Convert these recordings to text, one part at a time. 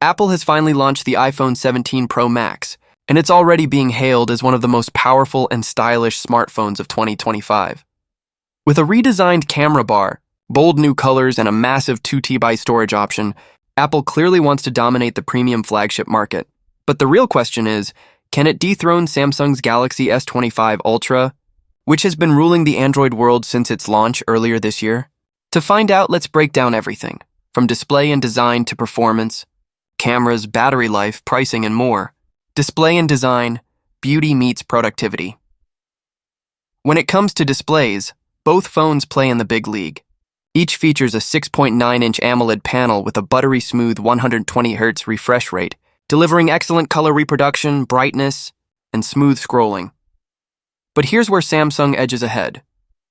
Apple has finally launched the iPhone 17 Pro Max, and it's already being hailed as one of the most powerful and stylish smartphones of 2025. With a redesigned camera bar, bold new colors, and a massive 2TB storage option, Apple clearly wants to dominate the premium flagship market. But the real question is, can it dethrone Samsung's Galaxy S25 Ultra, which has been ruling the Android world since its launch earlier this year? To find out, let's break down everything, from display and design to performance, cameras, battery life, pricing, and more. Display and design, beauty meets productivity. When it comes to displays, both phones play in the big league. Each features a 6.9-inch AMOLED panel with a buttery smooth 120Hz refresh rate, delivering excellent color reproduction, brightness, and smooth scrolling. But here's where Samsung edges ahead.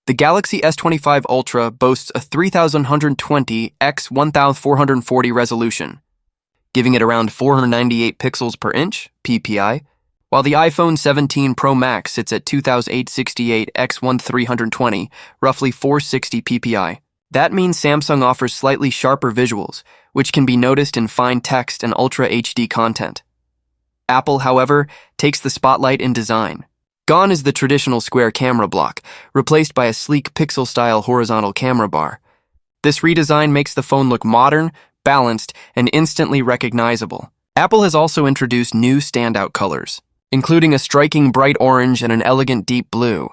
The Galaxy S25 Ultra boasts a 3120 x 1440 resolution, giving it around 498 pixels per inch, PPI, while the iPhone 17 Pro Max sits at 2868 x 1320, roughly 460 PPI. That means Samsung offers slightly sharper visuals, which can be noticed in fine text and Ultra HD content. Apple, however, takes the spotlight in design. Gone is the traditional square camera block, replaced by a sleek pixel-style horizontal camera bar. This redesign makes the phone look modern, balanced, and instantly recognizable. Apple has also introduced new standout colors, including a striking bright orange and an elegant deep blue,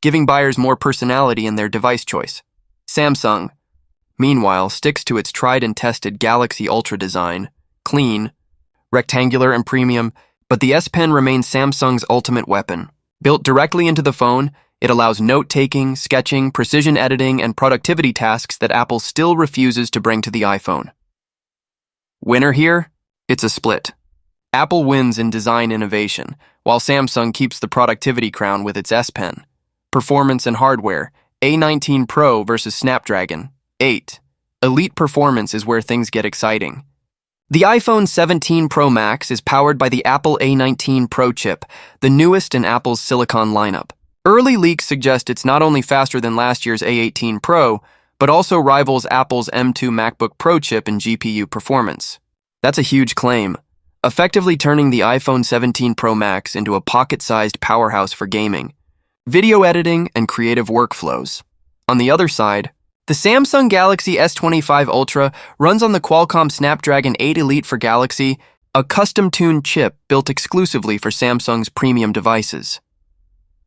giving buyers more personality in their device choice. Samsung, meanwhile, sticks to its tried-and-tested Galaxy Ultra design, clean, rectangular, and premium, but the S Pen remains Samsung's ultimate weapon. Built directly into the phone, it allows note-taking, sketching, precision editing, and productivity tasks that Apple still refuses to bring to the iPhone. Winner here? It's a split. Apple wins in design innovation, while Samsung keeps the productivity crown with its S Pen. Performance and hardware, A19 Pro versus Snapdragon, 8. Elite performance is where things get exciting. The iPhone 17 Pro Max is powered by the Apple A19 Pro chip, the newest in Apple's silicon lineup. Early leaks suggest it's not only faster than last year's A18 Pro, but also rivals Apple's M2 MacBook Pro chip in GPU performance. That's a huge claim, effectively turning the iPhone 17 Pro Max into a pocket-sized powerhouse for gaming, video editing, and creative workflows. On the other side, the Samsung Galaxy S25 Ultra runs on the Qualcomm Snapdragon 8 Elite for Galaxy, a custom-tuned chip built exclusively for Samsung's premium devices.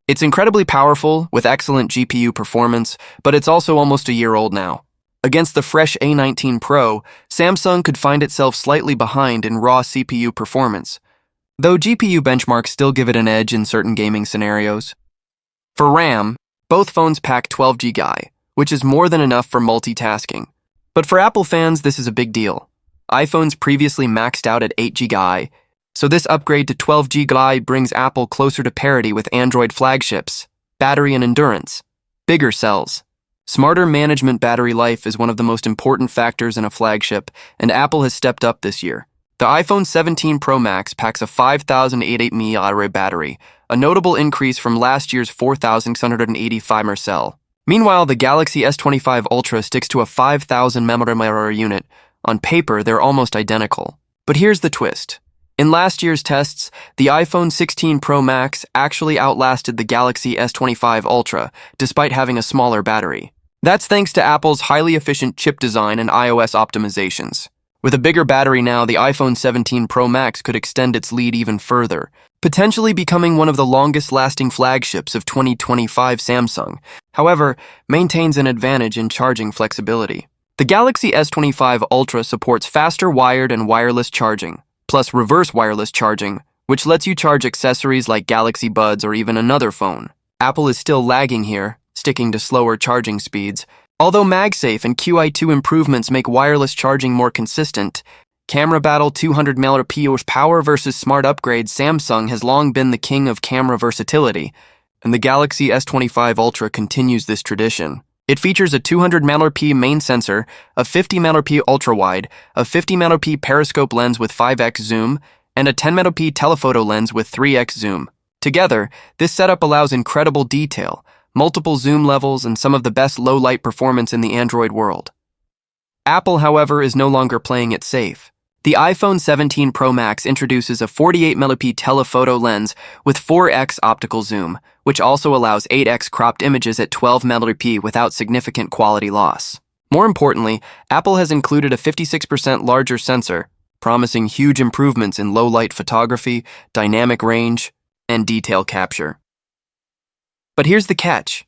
It's incredibly powerful, with excellent GPU performance, but it's also almost a year old now. Against the fresh A19 Pro, Samsung could find itself slightly behind in raw CPU performance, though GPU benchmarks still give it an edge in certain gaming scenarios. For RAM, both phones pack 12GB, which is more than enough for multitasking. But for Apple fans, this is a big deal. iPhones previously maxed out at 8GB, so this upgrade to 12GB brings Apple closer to parity with Android flagships, battery and endurance, bigger cells. Smarter management battery life is one of the most important factors in a flagship, and Apple has stepped up this year. The iPhone 17 Pro Max packs a 5,088 mAh battery, a notable increase from last year's 4,685 mAh. Meanwhile, the Galaxy S25 Ultra sticks to a 5,000 mAh unit. On paper, they're almost identical. But here's the twist. In last year's tests, the iPhone 16 Pro Max actually outlasted the Galaxy S25 Ultra, despite having a smaller battery. That's thanks to Apple's highly efficient chip design and iOS optimizations. With a bigger battery now, the iPhone 17 Pro Max could extend its lead even further, potentially becoming one of the longest-lasting flagships of 2025. Samsung, however, maintains an advantage in charging flexibility. The Galaxy S25 Ultra supports faster wired and wireless charging, plus reverse wireless charging, which lets you charge accessories like Galaxy Buds or even another phone. Apple is still lagging here, sticking to slower charging speeds. Although MagSafe and QI2 improvements make wireless charging more consistent, camera battle 200 mAh power versus smart upgrades, Samsung has long been the king of camera versatility, and the Galaxy S25 Ultra continues this tradition. It features a 200 mAh main sensor, a 50 mAh ultra-wide, a 50 mAh periscope lens with 5x zoom, and a 10 mAh telephoto lens with 3x zoom. Together, this setup allows incredible detail, multiple zoom levels, and some of the best low-light performance in the Android world. Apple, however, is no longer playing it safe. The iPhone 17 Pro Max introduces a 48-megapixel telephoto lens with 4x optical zoom, which also allows 8x cropped images at 12 megapixels without significant quality loss. More importantly, Apple has included a 56% larger sensor, promising huge improvements in low-light photography, dynamic range, and detail capture. But here's the catch.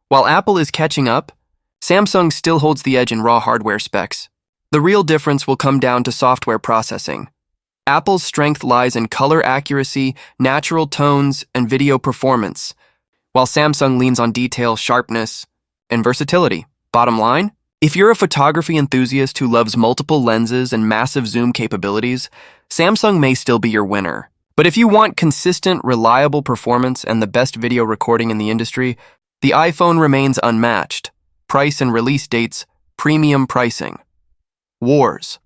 While Apple is catching up, Samsung still holds the edge in raw hardware specs. The real difference will come down to software processing. Apple's strength lies in color accuracy, natural tones, and video performance, while Samsung leans on detail, sharpness, and versatility. Bottom line, if you're a photography enthusiast who loves multiple lenses and massive zoom capabilities, Samsung may still be your winner. But if you want consistent, reliable performance and the best video recording in the industry, the iPhone remains unmatched. Price and release dates, premium pricing. Wars.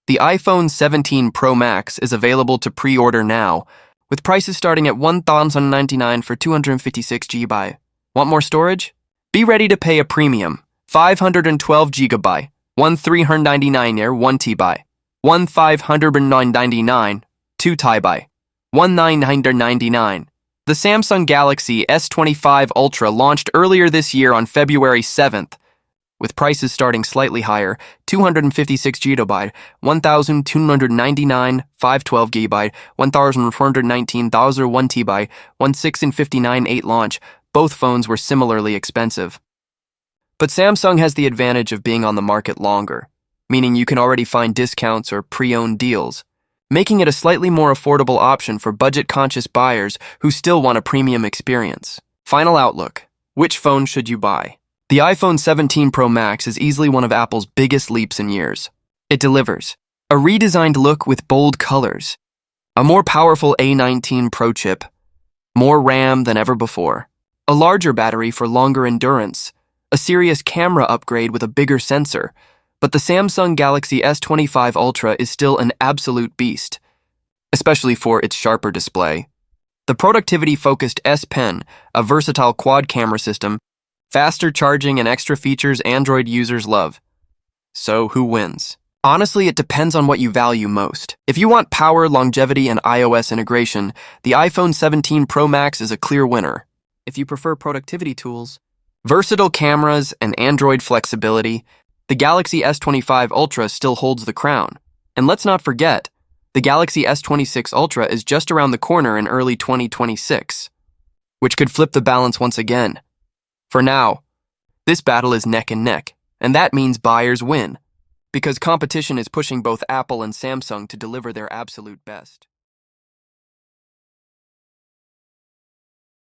The iPhone 17 Pro Max is available to pre-order now, with prices starting at $1,099 for 256 GB. Want more storage? Be ready to pay a premium. 512 GB, $1,399 1 TB, $1,599 2 TB, $1,999. The Samsung Galaxy S25 Ultra launched earlier this year on February 7th, with prices starting slightly higher, 256 GB, $1,299, 512 GB, $1,419 1 TB, 1,659 launch. Both phones were similarly expensive. But Samsung has the advantage of being on the market longer, meaning you can already find discounts or pre-owned deals, making it a slightly more affordable option for budget-conscious buyers who still want a premium experience. Final outlook. Which phone should you buy? The iPhone 17 Pro Max is easily one of Apple's biggest leaps in years. It delivers a redesigned look with bold colors, a more powerful A19 Pro chip, more RAM than ever before, a larger battery for longer endurance, a serious camera upgrade with a bigger sensor, but the Samsung Galaxy S25 Ultra is still an absolute beast, especially for its sharper display. The productivity-focused S Pen, a versatile quad-camera system, faster charging, and extra features Android users love. So who wins? Honestly, it depends on what you value most. If you want power, longevity, and iOS integration, the iPhone 17 Pro Max is a clear winner. If you prefer productivity tools, versatile cameras, and Android flexibility, the Galaxy S25 Ultra still holds the crown. And let's not forget, the Galaxy S26 Ultra is just around the corner in early 2026, which could flip the balance once again. For now, this battle is neck and neck, and that means buyers win, because competition is pushing both Apple and Samsung to deliver their absolute best.